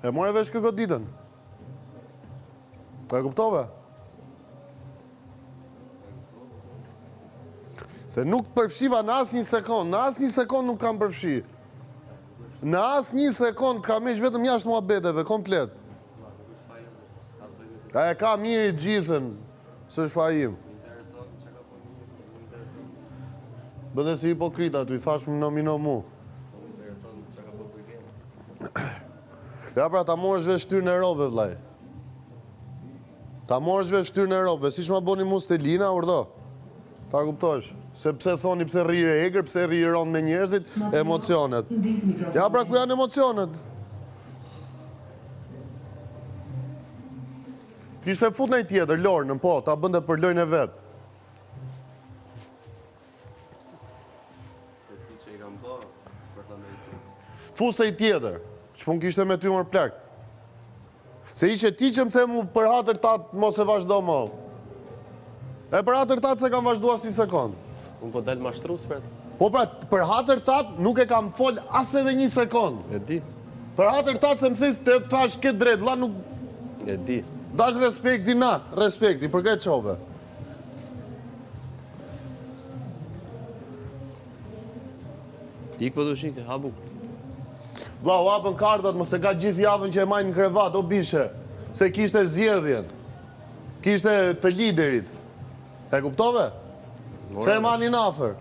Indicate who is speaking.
Speaker 1: E more vesh këtë goditën. E kuptove? Se nuk përfshiva në asë një sekund nuk kam përfshi. Në asë një sekund kam eq vetëm jashtë muhabeteve, komplet. A e ka mirë i gjithën, së është fajim. Bëdhe si hipokrita, tu i thash më nomino mu. Ja pra, ta morësh vesh shtyrën e rove, vlaj. Ta morësh vesh shtyrën e rove, si që ma boni mu Stelina, urdo. Ta kuptosh. Se pse thoni pse rri e egrë, pse rri ronë me njerëzit, emocionet. Ja pra, ku janë emocionet? Kishte fut në i tjetër, lorën, po, ta bënde për lojnë e vetë. Fuste i tjetër, që pun kishte me ty mërë plak. Se ishe ti që më themu për hatër tatë mos e vazhdo më. E për hatër tatë se kam vazhdo as një sekund.
Speaker 2: Unë po delë mashtru së për
Speaker 1: Po pra, për hatër tatë nuk e kam fol as edhe një sekund.
Speaker 2: E di.
Speaker 1: Për hatër tatë se mësis të thash këtë drejt, la nuk...
Speaker 2: E di.
Speaker 1: Dash respekti na, respekti, për këtë qove.
Speaker 2: Ik po du shike, habu.
Speaker 1: Vla, u hapën kartat, mëse ka gjithë javën që e majnë në krevat, o bishe, se kishte zjedhjen, kishte të liderit. E kuptove? Se e manin afer.